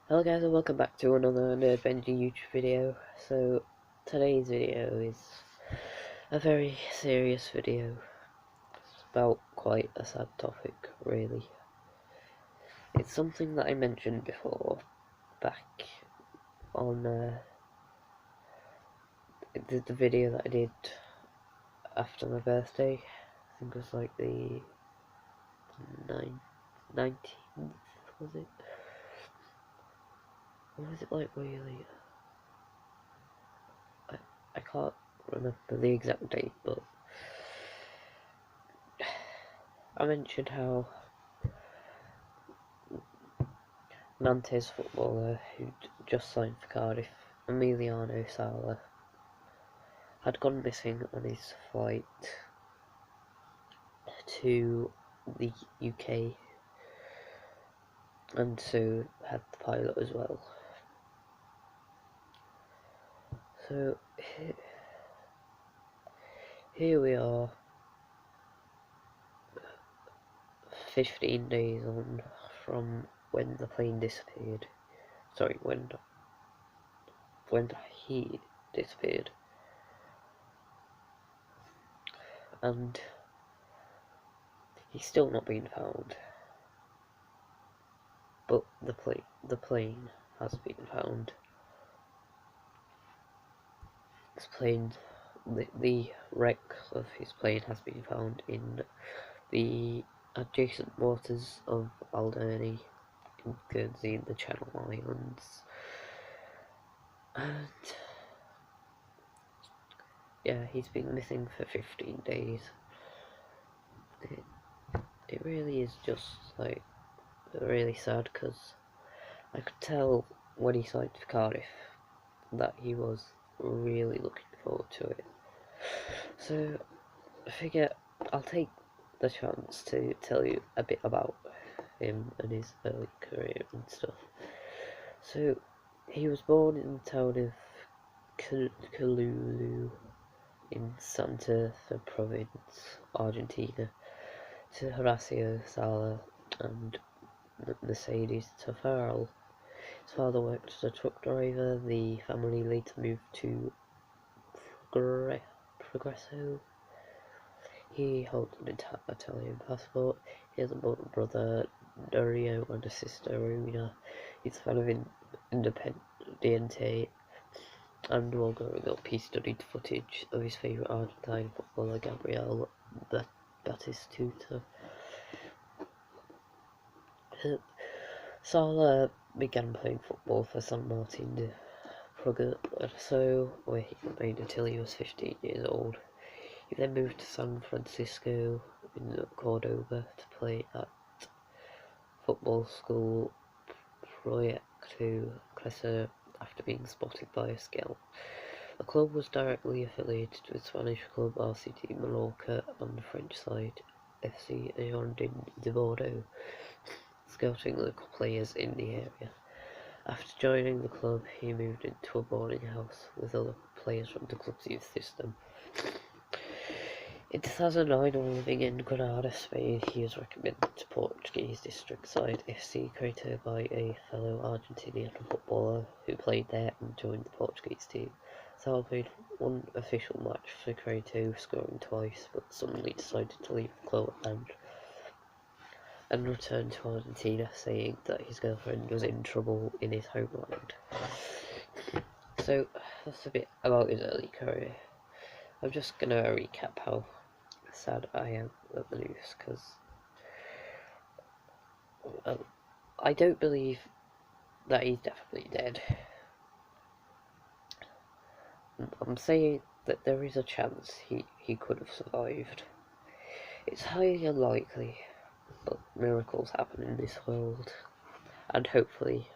Hello guys and welcome back to another Adventure YouTube video. So today's video is a very serious video. It's about quite a sad topic really. It's something that I mentioned before back on the video that I did after my birthday. I think it was like the 19th, was it? Or was it like way later? I can't remember the exact date, but I mentioned how Nantes footballer who'd just signed for Cardiff, Emiliano Sala, had gone missing on his flight to the UK, and so had the pilot as well. So here we are, 15 days on from when the plane disappeared. Sorry, when he disappeared, and he's still not been found. But the plane has been found. The wreck of his plane has been found in the adjacent waters of Alderney in Guernsey in the Channel Islands. And yeah, he's been missing for 15 days. It really is just like really sad, because I could tell when he signed for Cardiff that he was really looking forward to it. So I figure I'll take the chance to tell you a bit about him and his early career and stuff. So he was born in the town of Calulu in Santa Fe province, Argentina, to Horacio Sala and Mercedes Tafarel. His father worked as a truck driver. The family later moved to Progresso. He holds an Italian passport. He has a brother, Dario, and a sister, Rowena. He's a fan of Independiente, and while growing up he studied footage of his favourite Argentine footballer, Gabriel Batistuta. Sala began playing football for San Martin de Progreso, where he remained until he was 15 years old. He then moved to San Francisco in Cordoba to play at football school Proyecto Crecer after being spotted by a scout. The club was directly affiliated with Spanish club RCT Mallorca and the French side FC Girondins de Bordeaux, scouting local players in the area. After joining the club, he moved into a boarding house with other players from the club's youth system. In 2009, while living in Granada, Spain, he was recommended to Portuguese district side FC created by a fellow Argentinian footballer who played there and joined the Portuguese team. Sala played one official match for Crato, scoring twice, but suddenly decided to leave the club and returned to Argentina, saying that his girlfriend was in trouble in his homeland. So that's a bit about his early career. I'm just gonna recap how sad I am at the news, because I don't believe that he's definitely dead. I'm saying that there is a chance he could have survived. It's highly unlikely, but miracles happen in this world, and hopefully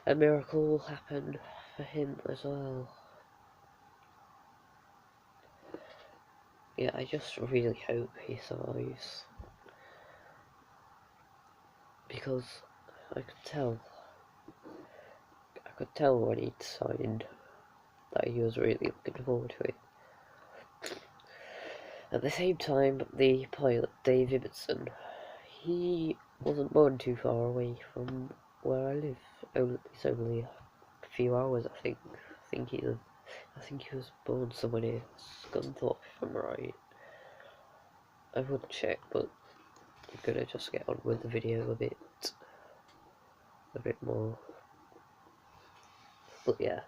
a miracle will happen for him as well. Yeah, I just really hope he survives, because I could tell when he'd signed that he was really looking forward to it. At the same time, the pilot, Dave Ibbotson, he wasn't born too far away from where I live, It's only a few hours, I think. I think he was born somewhere near Scunthorpe, if I'm right. I would check, but I'm gonna just get on with the video a bit more. But yeah,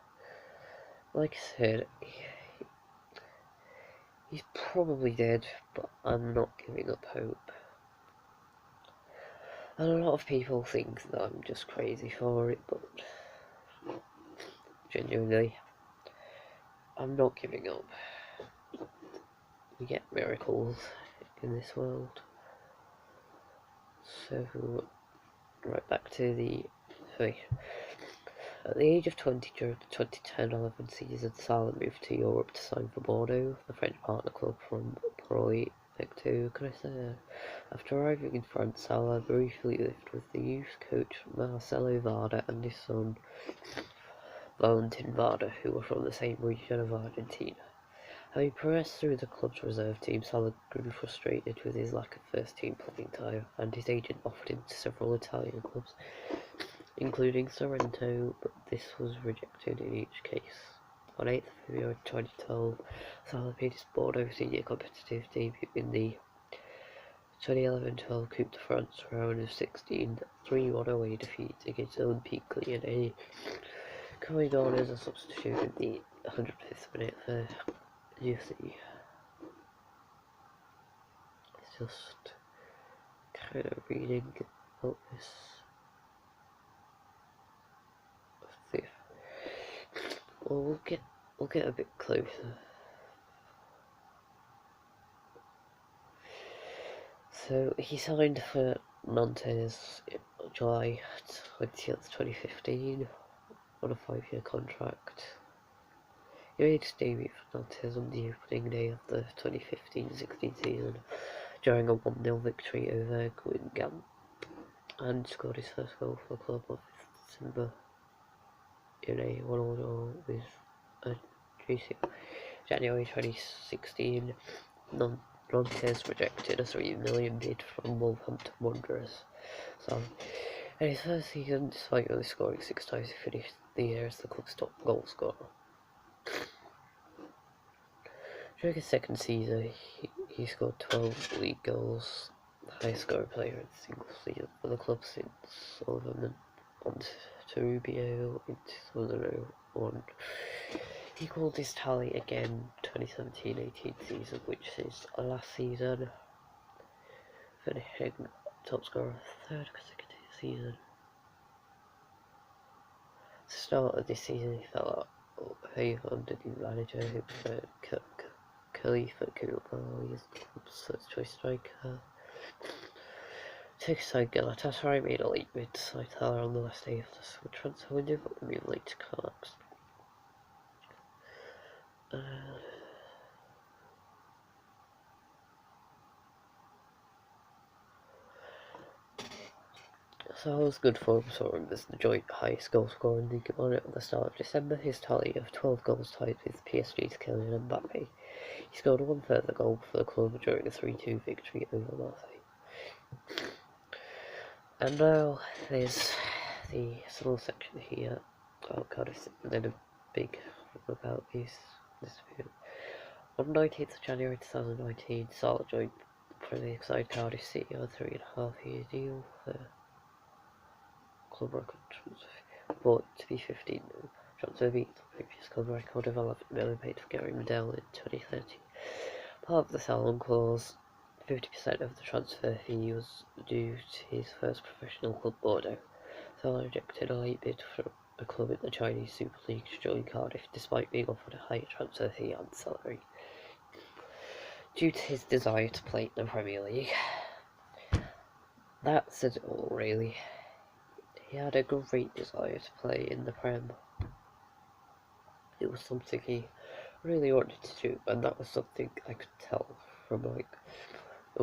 like I said, he's probably dead, but I'm not giving up hope. And a lot of people think that I'm just crazy for it, but genuinely, I'm not giving up. We get miracles in this world. So, right back to the... At the age of 20 during the 2010-11 season, Sala moved to Europe to sign for Bordeaux, the French partner club from Pro Vecto Crescent. After arriving in France, Sala briefly lived with the youth coach Marcelo Varda and his son Valentin Varda, who were from the same region of Argentina. Having progressed through the club's reserve team, Sala grew frustrated with his lack of first-team playing time, and his agent offered him to several Italian clubs, including Sorrento, but this was rejected in each case. On 8th February 2012, Sala made his Bordeaux senior competitive debut in the 2011-12 Coupe de France round of 16, 3-1 away defeat against Olympique Lyonnais, coming on as a substitute in the 105th minute for UFC. It's just kind of reading about this. Well, we'll get a bit closer. So he signed for Nantes in July 20th, 2015 on a 5-year contract. He made his debut for Nantes on the opening day of the 2015-16 season during a 1-0 victory over Guingamp, and scored his first goal for the club of December in a 1-1 draw with GCL. January 2016, Nantes rejected a £3 million bid from Wolverhampton Wanderers. So, in his first season, despite only scoring 6 times, he finished the year as the club's top goal scorer. During his second season, he scored 12 league goals, the highest scoring player in a single season for the club since Sullivan and Toribio in 2001. He called his tally again 2017-18 season, which is last season, finishing top scorer third consecutive season. At the start of this season, he fell out under new manager who preferred Khalifa Koulibaly as the club's first choice striker. Turkish side Galatasaray made a late bid to sign Sala on the last day of the summer transfer window, but the move late to collapse. Sala's good form saw him as the joint highest goal scorer in Ligue 1 at the start of December. His tally of 12 goals tied with PSG's Kylian Mbappe. He scored one further goal for the club during a 3-2 victory over Marseille. And now there's the small section here. Oh god, it's then a big one about this video. On 19th of January 2019, Sala joined Premier League side Cardiff City on a 3.5-year deal for club record transfer, bought to be 15 million. Transfer beat the previous club record of 11 million paid for Gary Medell in 2013. Part of the sell-on clause, 50% of the transfer fee was due to his first professional club, Bordeaux. Sala rejected a late bid from a club in the Chinese Super League to join Cardiff, despite being offered a higher transfer fee and salary, due to his desire to play in the Premier League. That said it all, really. He had a great desire to play in the Prem. It was something he really wanted to do, and that was something I could tell from when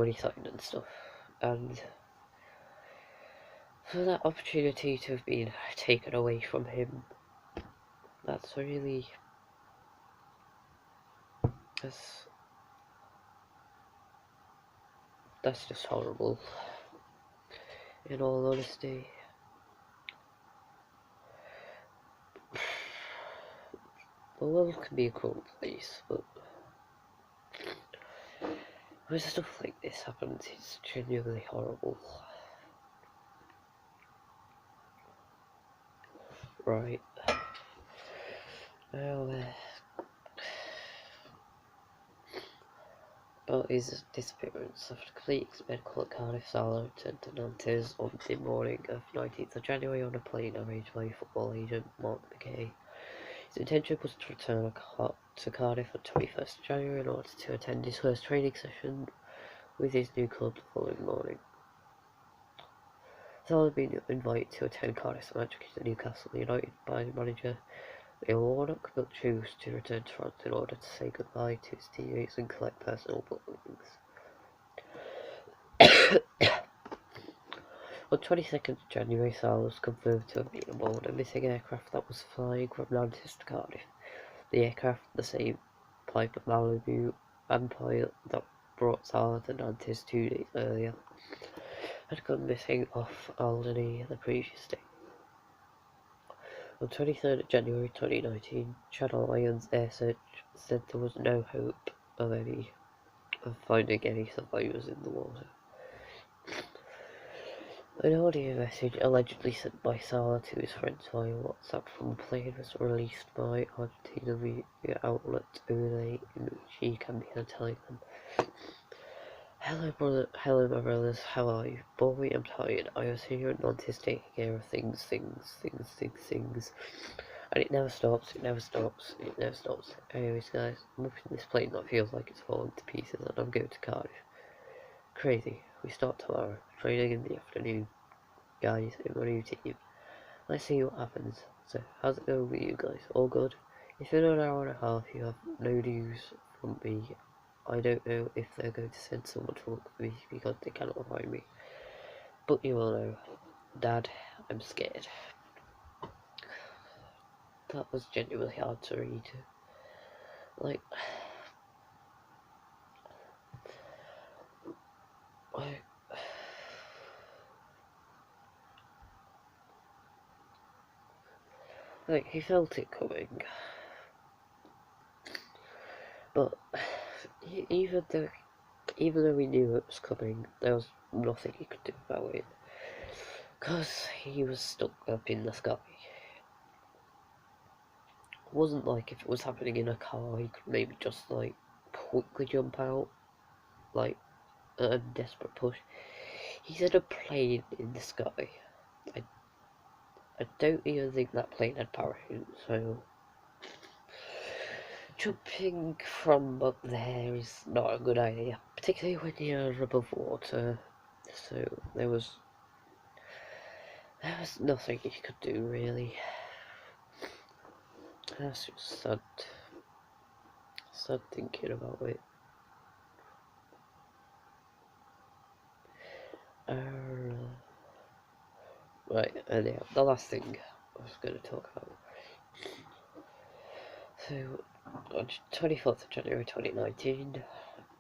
he signed and stuff. And for that opportunity to have been taken away from him, that's just horrible, in all honesty. the world can be a cruel place, but when stuff like this happens, it's genuinely horrible. Right. Now, about his disappearance. After completing his medical at Cardiff, Sala returned to Nantes on the morning of 19th of January on a plane arranged by football agent Mark McKay. His intention was to return to Cardiff on 21st of January in order to attend his first training session with his new club the following morning. Sala had been invited to attend Cardiff's match against Newcastle United by manager Neil Warnock, but chose to return to France in order to say goodbye to his teammates and collect personal belongings. On 22nd of January, Sala was confirmed to have been aboard a missing aircraft that was flying from Nantes to Cardiff. The aircraft, the same Piper Malibu and pilot that brought Sala to Nantes 2 days earlier, had gone missing off Alderney the previous day. On 23rd of January 2019, Channel Islands Air Search said there was no hope of finding any survivors in the water. An audio message allegedly sent by Sala to his friends via WhatsApp from the plane was released by Argentina media outlet Ole, in which he can be heard telling them, hello my brothers, how are you? Boy, I'm tired. I was here at Nantes taking care of things. And it never stops. Anyways guys, I'm up in this plane that feels like it's falling to pieces and I'm going to Cardiff. Crazy. We start tomorrow. Training in the afternoon. Guys, in my new team. Let's see what happens. So, how's it going with you guys? All good? It's been an hour and a half. You have no news from me. I don't know if they're going to send someone to look for me because they cannot find me. But you will know. Dad, I'm scared. That was genuinely hard to read. Like he felt it coming, but even though he knew it was coming, there was nothing he could do about it, because he was stuck up in the sky. It wasn't like if it was happening in a car, he could maybe just like quickly jump out, like a desperate push. He's in a plane in the sky. I don't even think that plane had parachutes, so jumping from up there is not a good idea, particularly when you're above water. So there was nothing you could do really. That's just sad thinking about it. Right, and yeah, the last thing I was going to talk about. So, on 24th of January 2019,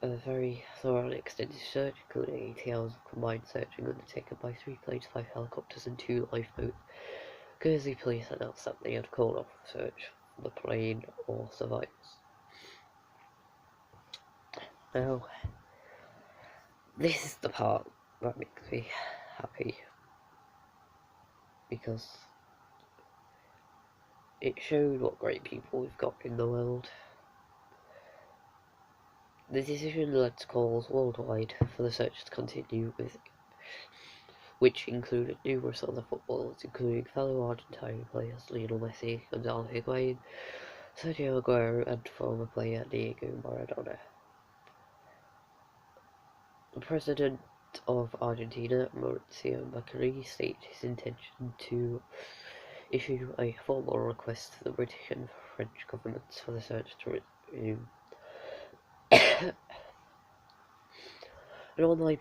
a very thorough and extended search, including 80 hours of combined searching undertaken by 3 planes, 5 helicopters and 2 lifeboats. Guernsey police announced that they had called off the search for the plane or survivors. Now, this is the part that makes me happy, because it showed what great people we've got in the world. The decision led to calls worldwide for the search to continue, which included numerous other footballers, including fellow Argentine players Lionel Messi, Gonzalo Higuain, Sergio Aguero, and former player Diego Maradona. The president of Argentina, Mauricio Macri, stated his intention to issue a formal request to the British and French governments for the search to resume. An online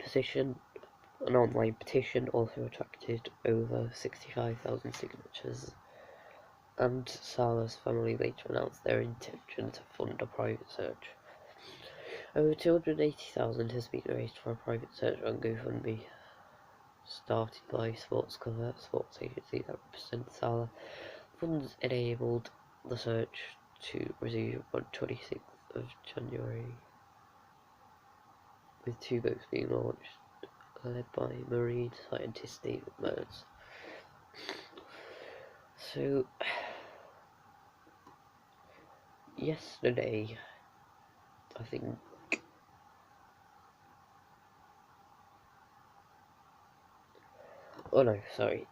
petition also attracted over 65,000 signatures, and Sala's family later announced their intention to fund a private search. Over 280,000 has been raised for a private search on GoFundMe, started by Sports Cover, a sports agency that represents Sala. Funds enabled the search to resume on 26th of January, with 2 boats being launched, led by marine scientist David Mertz. So, yesterday, I think, oh no, sorry,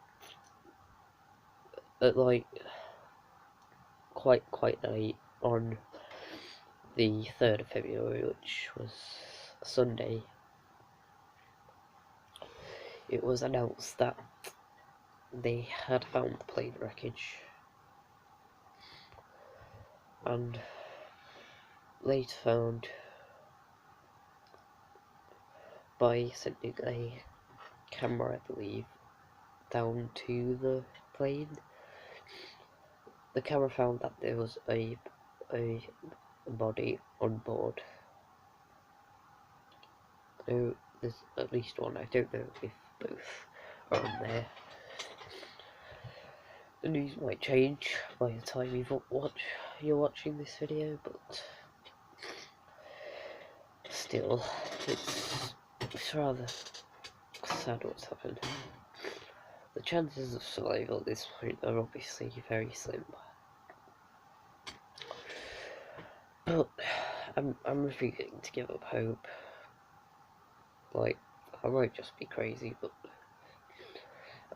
at like, quite late on the 3rd of February, which was Sunday, it was announced that they had found the plane wreckage, and later found by sending a camera, I believe, down to the plane. The camera found that there was a body on board. So there's at least one. I don't know if both are on there. The news might change by the time you're watching this video, but still, it's rather sad what's happened. The chances of survival at this point are obviously very slim. But I'm refusing to give up hope. Like, I might just be crazy, but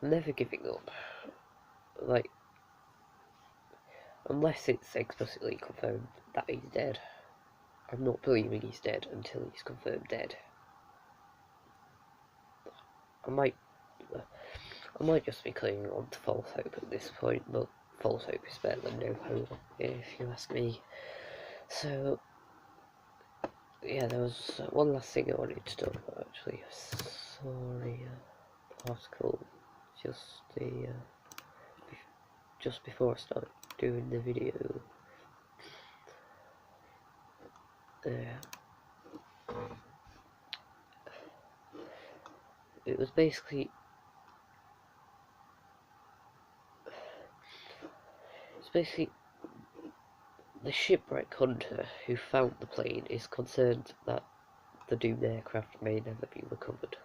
I'm never giving up. Like, unless it's explicitly confirmed that he's dead. I'm not believing he's dead until he's confirmed dead. I might just be clinging on to false hope at this point, but false hope is better than no hope, if you ask me. So, yeah, there was one last thing I wanted to talk about, actually. Sorry, article just before I start doing the video. It was basically the shipwreck hunter who found the plane is concerned that the doomed aircraft may never be recovered.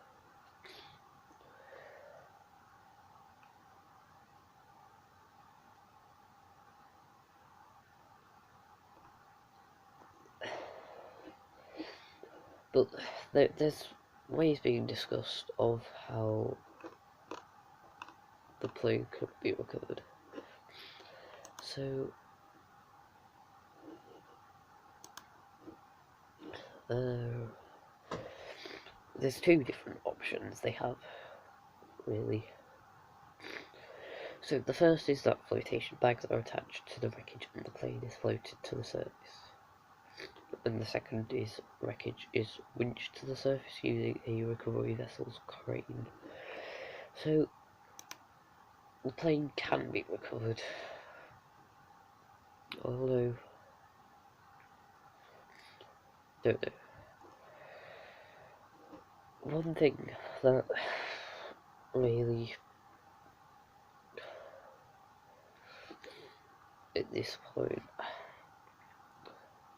But there's ways being discussed of how the plane could be recovered. So, there's 2 different options they have, really. So the first is that flotation bags are attached to the wreckage and the plane is floated to the surface. And the second is wreckage is winched to the surface using a recovery vessel's crane. So the plane can be recovered, although don't know. One thing that really at this point,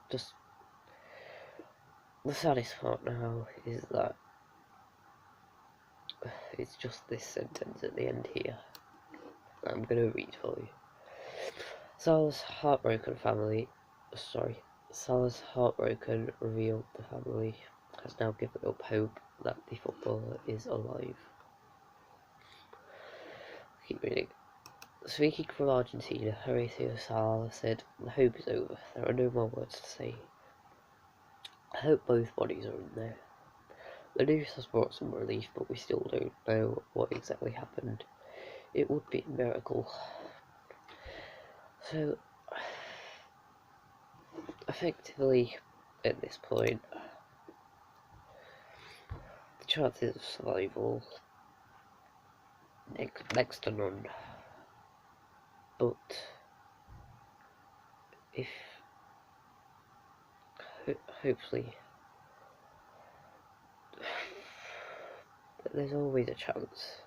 just the saddest part now is that it's just this sentence at the end here. I'm gonna read for you. Sala's heartbroken, revealed the family has now given up hope that the footballer is alive. Keep reading. Speaking from Argentina, Emiliano Sala said, "The hope is over. There are no more words to say. I hope both bodies are in there. The news has brought some relief, but we still don't know what exactly happened. It would be a miracle." So, effectively, at this point, the chances of survival next to none. But if hopefully there's always a chance.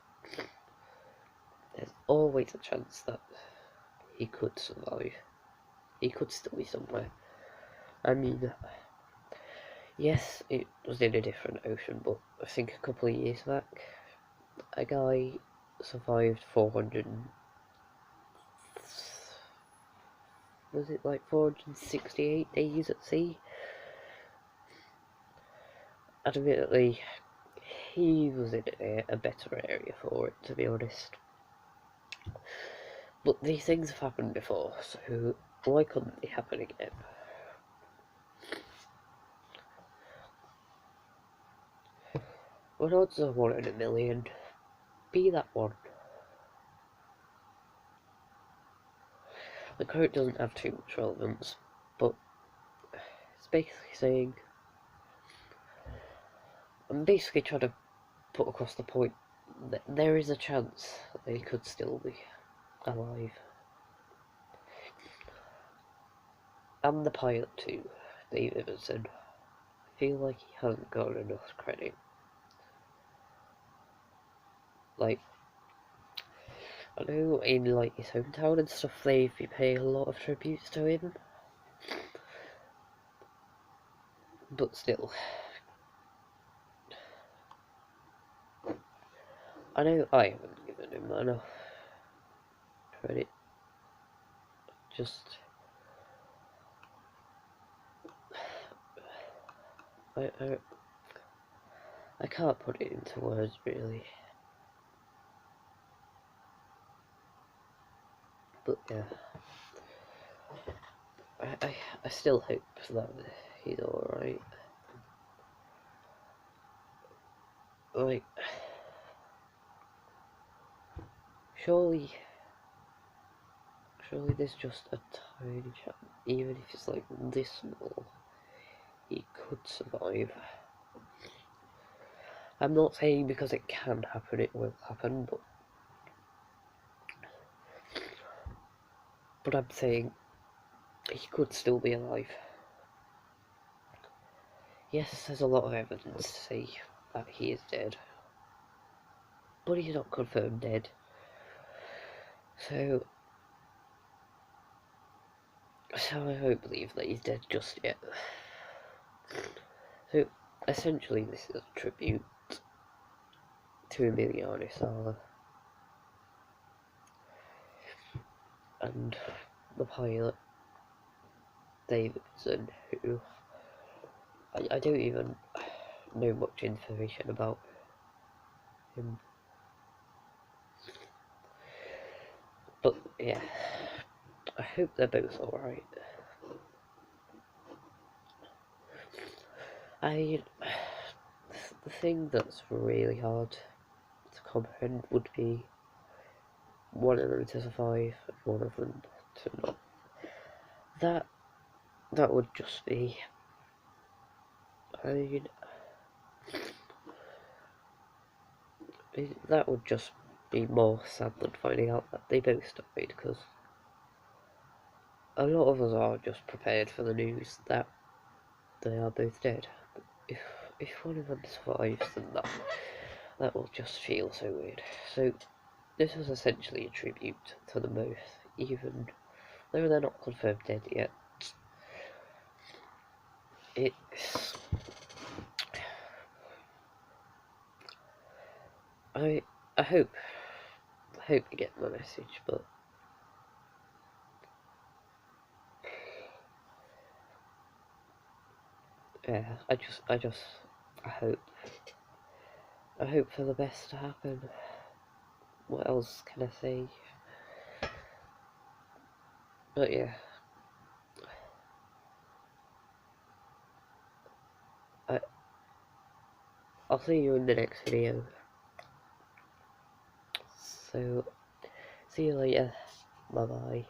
There's always a chance that he could survive. he could still be somewhere. I mean, yes, it was in a different ocean, but I think a couple of years back, a guy survived 400, was it like 468 days at sea? Admittedly, he was in a better area for it, to be honest. But these things have happened before, so why couldn't they happen again? When odds are 1 in a million, be that one. The quote doesn't have too much relevance, but it's basically saying, I'm basically trying to put across the point that there is a chance that they could still be alive. And the pilot too, Dave Ibbotson. I feel like he hasn't got enough credit. Like, I know in like his hometown and stuff they've been paying a lot of tributes to him. But still, I know I haven't given him enough credit. Just, I can't put it into words really. But yeah, I still hope that he's alright. Like, surely there's just a tiny chance, even if it's like this small, he could survive. I'm not saying because it can happen, it will happen, but I'm saying he could still be alive. Yes, there's a lot of evidence to say that he is dead, but he's not confirmed dead. So I don't believe that he's dead just yet. So essentially this is a tribute to Emiliano Sala and the pilot Ibbotson, who I don't even know much information about him. But yeah, I hope they're both alright. The thing that's really hard to comprehend would be one of them to survive and one of them to not. That would just be, I mean, that would just be more sad than finding out that they both died, because a lot of us are just prepared for the news that they are both dead. But if one of them survives, then that will just feel so weird. So this was essentially a tribute to them both, even though they're not confirmed dead yet. It's, I hope you get my message, but yeah, I hope for the best to happen. What else can I say? But yeah, I'll see you in the next video. So, see you later. Bye bye.